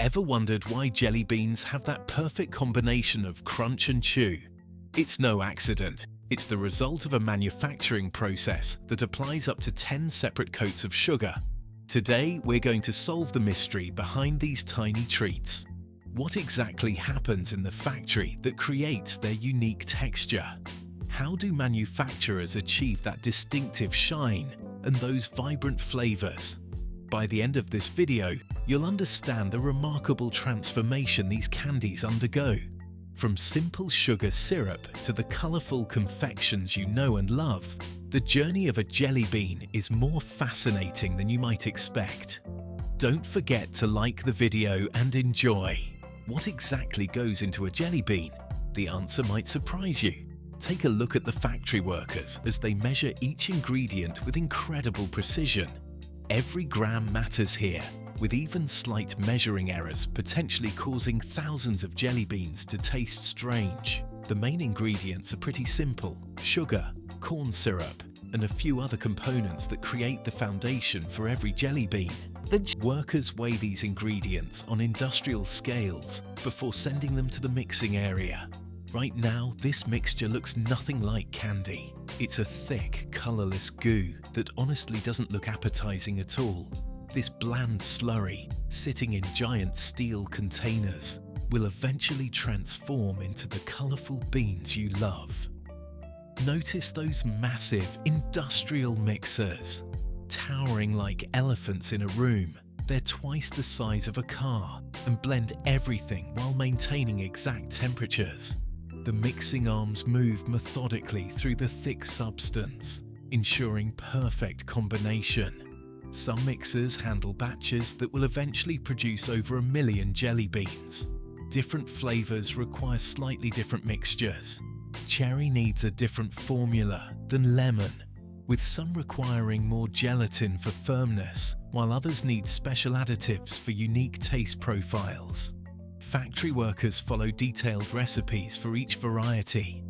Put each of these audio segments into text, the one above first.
Ever wondered why jelly beans have that perfect combination of crunch and chew? It's no accident. It's the result of a manufacturing process that applies up to 10 separate coats of sugar. Today, we're going to solve the mystery behind these tiny treats. What exactly happens in the factory that creates their unique texture? How do manufacturers achieve that distinctive shine and those vibrant flavors? By the end of this video, you'll understand the remarkable transformation these candies undergo. From simple sugar syrup to the colorful confections you know and love, the journey of a jelly bean is more fascinating than you might expect. Don't forget to like the video and enjoy. What exactly goes into a jelly bean? The answer might surprise you. Take a look at the factory workers as they measure each ingredient with incredible precision. Every gram matters here, with even slight measuring errors potentially causing thousands of jelly beans to taste strange. The main ingredients are pretty simple: sugar, corn syrup, and a few other components that create the foundation for every jelly bean. The workers weigh these ingredients on industrial scales before sending them to the mixing area. Right now, this mixture looks nothing like candy. It's a thick, colorless goo that honestly doesn't look appetizing at all. This bland slurry, sitting in giant steel containers, will eventually transform into the colorful beans you love. Notice those massive industrial mixers, towering like elephants in a room. They're twice the size of a car and blend everything while maintaining exact temperatures. The mixing arms move methodically through the thick substance, ensuring perfect combination. Some mixers handle batches that will eventually produce over 1 million jelly beans. Different flavors require slightly different mixtures. Cherry needs a different formula than lemon, with some requiring more gelatin for firmness, while others need special additives for unique taste profiles. Factory workers follow detailed recipes for each variety.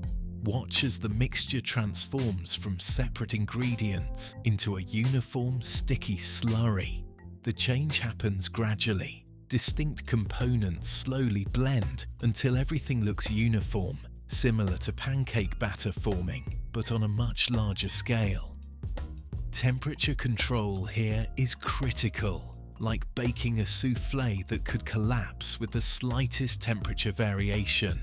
Watch as the mixture transforms from separate ingredients into a uniform, sticky slurry. The change happens gradually. Distinct components slowly blend until everything looks uniform, similar to pancake batter forming, but on a much larger scale. Temperature control here is critical. Like baking a soufflé that could collapse with the slightest temperature variation.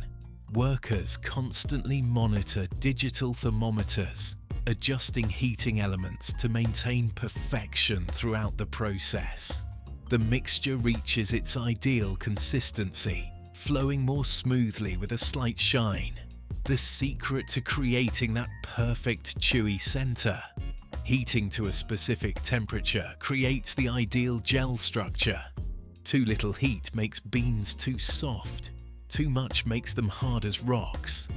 Workers constantly monitor digital thermometers, adjusting heating elements to maintain perfection throughout the process. The mixture reaches its ideal consistency, flowing more smoothly with a slight shine. The secret to creating that perfect chewy center. Heating to a specific temperature creates the ideal gel structure. Too little heat makes beans too soft. Too much makes them hard as rocks.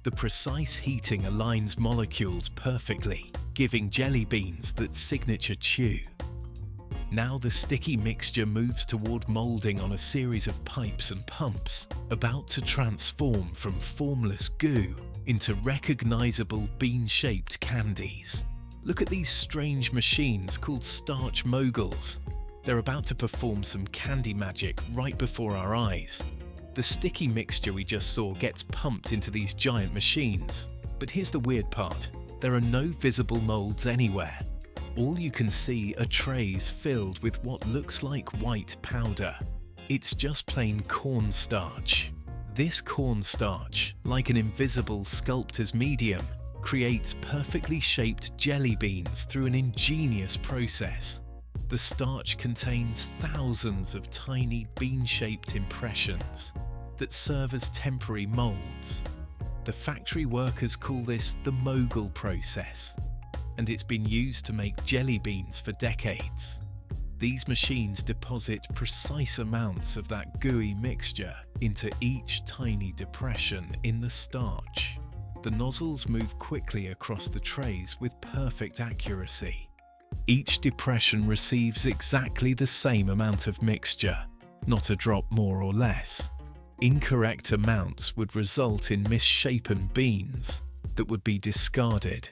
The precise heating aligns molecules perfectly, giving jelly beans that signature chew. Now the sticky mixture moves toward molding on a series of pipes and pumps, about to transform from formless goo into recognizable bean-shaped candies. Look at these strange machines called starch moguls. They're about to perform some candy magic right before our eyes. The sticky mixture we just saw gets pumped into these giant machines. But here's the weird part. There are no visible molds anywhere. All you can see are trays filled with what looks like white powder. It's just plain cornstarch. This cornstarch, like an invisible sculptor's medium, creates perfectly shaped jelly beans through an ingenious process. The starch contains thousands of tiny bean-shaped impressions that serve as temporary molds. The factory workers call this the mogul process, and it's been used to make jelly beans for decades. These machines deposit precise amounts of that gooey mixture into each tiny depression in the starch. The nozzles move quickly across the trays with perfect accuracy. Each depression receives exactly the same amount of mixture, not a drop more or less. Incorrect amounts would result in misshapen beans that would be discarded.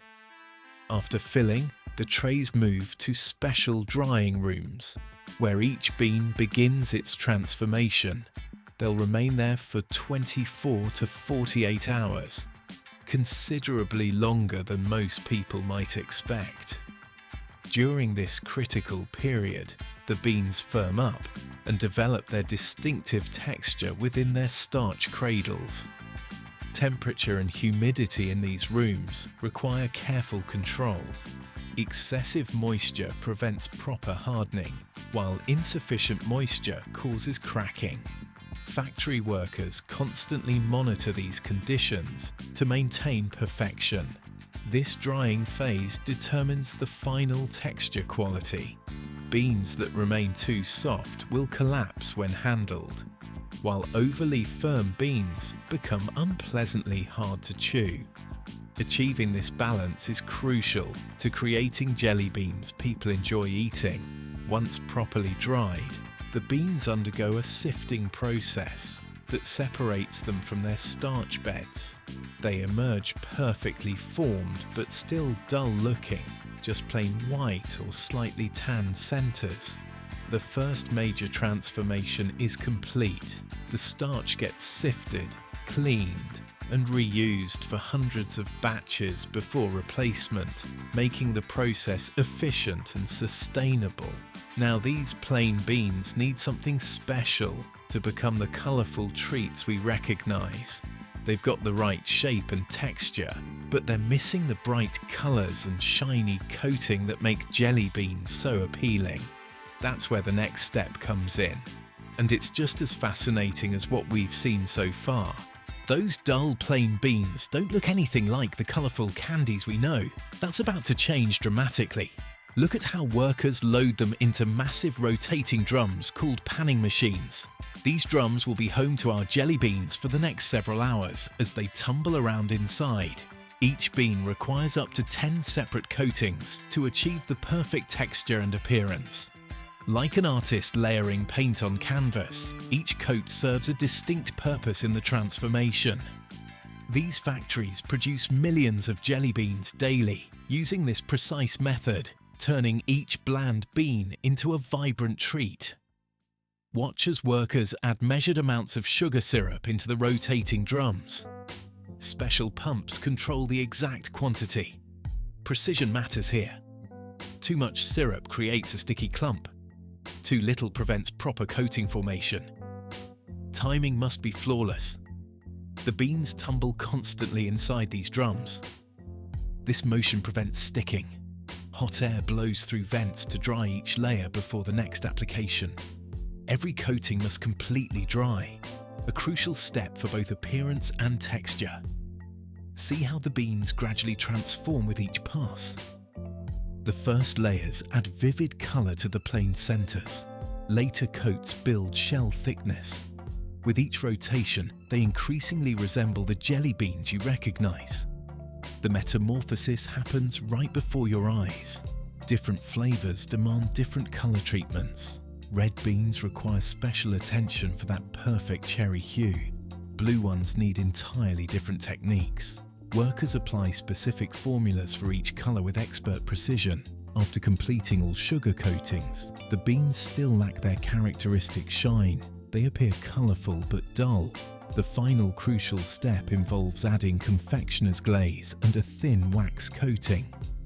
After filling, the trays move to special drying rooms, where each bean begins its transformation. They'll remain there for 24 to 48 hours, considerably longer than most people might expect. During this critical period, the beans firm up and develop their distinctive texture within their starch cradles. Temperature and humidity in these rooms require careful control. Excessive moisture prevents proper hardening, while insufficient moisture causes cracking. Factory workers constantly monitor these conditions to maintain perfection. This drying phase determines the final texture quality. Beans that remain too soft will collapse when handled, while overly firm beans become unpleasantly hard to chew. Achieving this balance is crucial to creating jelly beans people enjoy eating. Once properly dried, the beans undergo a sifting process that separates them from their starch beds. They emerge perfectly formed but still dull-looking, just plain white or slightly tanned centers. The first major transformation is complete. The starch gets sifted, cleaned, and reused for hundreds of batches before replacement, making the process efficient and sustainable. Now, these plain beans need something special to become the colourful treats we recognise. They've got the right shape and texture, but they're missing the bright colours and shiny coating that make jelly beans so appealing. That's where the next step comes in. And it's just as fascinating as what we've seen so far. Those dull plain beans don't look anything like the colourful candies we know. That's about to change dramatically. Look at how workers load them into massive rotating drums called panning machines. These drums will be home to our jelly beans for the next several hours as they tumble around inside. Each bean requires up to 10 separate coatings to achieve the perfect texture and appearance. Like an artist layering paint on canvas, each coat serves a distinct purpose in the transformation. These factories produce millions of jelly beans daily, using this precise method, turning each bland bean into a vibrant treat. Watch as workers add measured amounts of sugar syrup into the rotating drums. Special pumps control the exact quantity. Precision matters here. Too much syrup creates a sticky clump. Too little prevents proper coating formation. Timing must be flawless. The beans tumble constantly inside these drums. This motion prevents sticking. Hot air blows through vents to dry each layer before the next application. Every coating must completely dry, a crucial step for both appearance and texture. See how the beans gradually transform with each pass. The first layers add vivid colour to the plain centres. Later coats build shell thickness. With each rotation, they increasingly resemble the jelly beans you recognise. The metamorphosis happens right before your eyes. Different flavours demand different colour treatments. Red beans require special attention for that perfect cherry hue. Blue ones need entirely different techniques. Workers apply specific formulas for each colour with expert precision. After completing all sugar coatings, the beans still lack their characteristic shine. They appear colourful but dull. The final crucial step involves adding confectioner's glaze and a thin wax coating.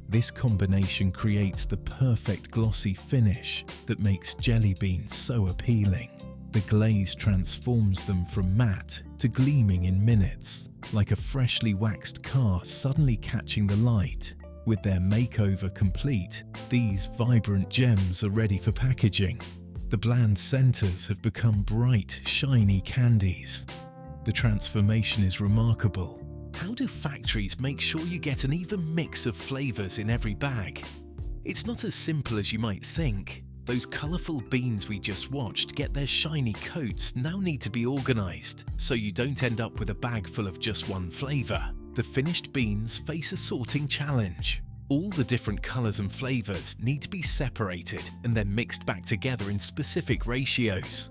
This combination creates the perfect glossy finish that makes jelly beans so appealing. The glaze transforms them from matte to gleaming in minutes, like a freshly waxed car suddenly catching the light. With their makeover complete, these vibrant gems are ready for packaging. The bland centers have become bright, shiny candies. The transformation is remarkable. How do factories make sure you get an even mix of flavors in every bag? It's not as simple as you might think. Those colorful beans we just watched get their shiny coats now need to be organized, so you don't end up with a bag full of just one flavor. The finished beans face a sorting challenge. All the different colors and flavors need to be separated and then mixed back together in specific ratios.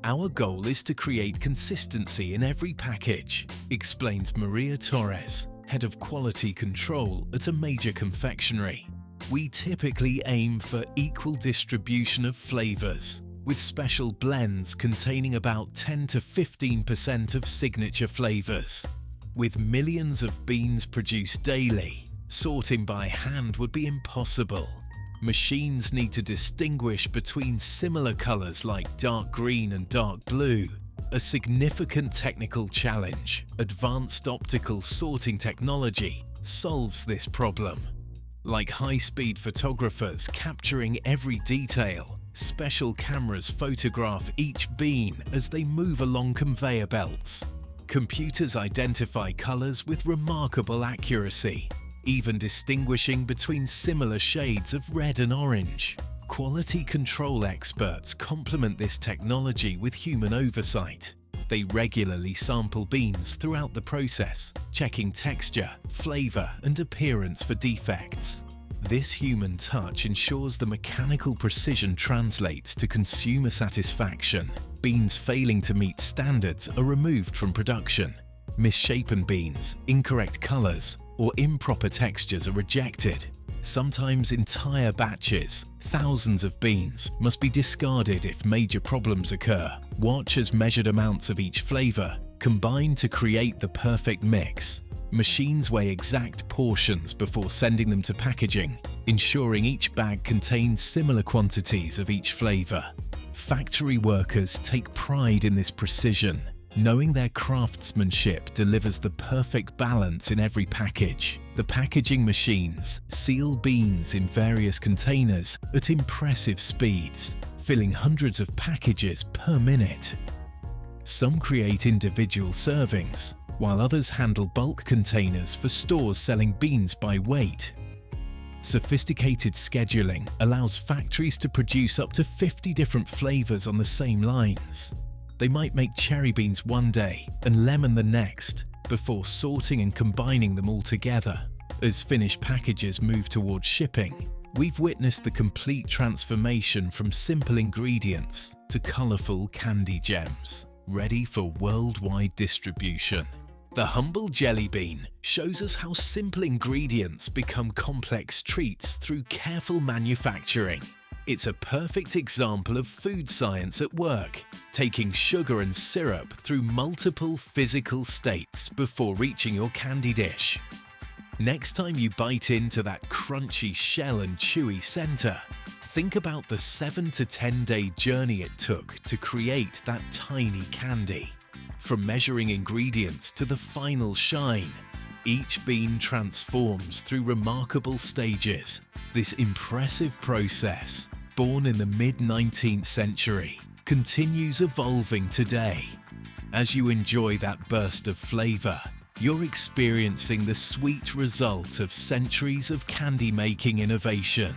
Our goal is to create consistency in every package, explains Maria Torres, head of quality control at a major confectionery. We typically aim for equal distribution of flavors, with special blends containing about 10 to 15% of signature flavors. With millions of beans produced daily, sorting by hand would be impossible. Machines need to distinguish between similar colors like dark green and dark blue, a significant technical challenge. Advanced optical sorting technology solves this problem. Like high-speed photographers capturing every detail, special cameras photograph each bean as they move along conveyor belts. Computers identify colors with remarkable accuracy, even distinguishing between similar shades of red and orange. Quality control experts complement this technology with human oversight. They regularly sample beans throughout the process, checking texture, flavor, and appearance for defects. This human touch ensures the mechanical precision translates to consumer satisfaction. Beans failing to meet standards are removed from production. Misshapen beans, incorrect colors, or improper textures are rejected. Sometimes entire batches, thousands of beans, must be discarded if major problems occur. Watch as measured amounts of each flavor combine to create the perfect mix. Machines weigh exact portions before sending them to packaging, ensuring each bag contains similar quantities of each flavor. Factory workers take pride in this precision, knowing their craftsmanship delivers the perfect balance in every package. The packaging machines seal beans in various containers at impressive speeds, filling hundreds of packages per minute. Some create individual servings, while others handle bulk containers for stores selling beans by weight. Sophisticated scheduling allows factories to produce up to 50 different flavors on the same lines. They might make cherry beans one day and lemon the next, before sorting and combining them all together. As finished packages move towards shipping, we've witnessed the complete transformation from simple ingredients to colorful candy gems, ready for worldwide distribution. The humble jelly bean shows us how simple ingredients become complex treats through careful manufacturing. It's a perfect example of food science at work, taking sugar and syrup through multiple physical states before reaching your candy dish. Next time you bite into that crunchy shell and chewy center, think about the 7 to 10 day journey it took to create that tiny candy. From measuring ingredients to the final shine, each bean transforms through remarkable stages. This impressive process, born in the mid-19th century, continues evolving today. As you enjoy that burst of flavor, you're experiencing the sweet result of centuries of candy-making innovation.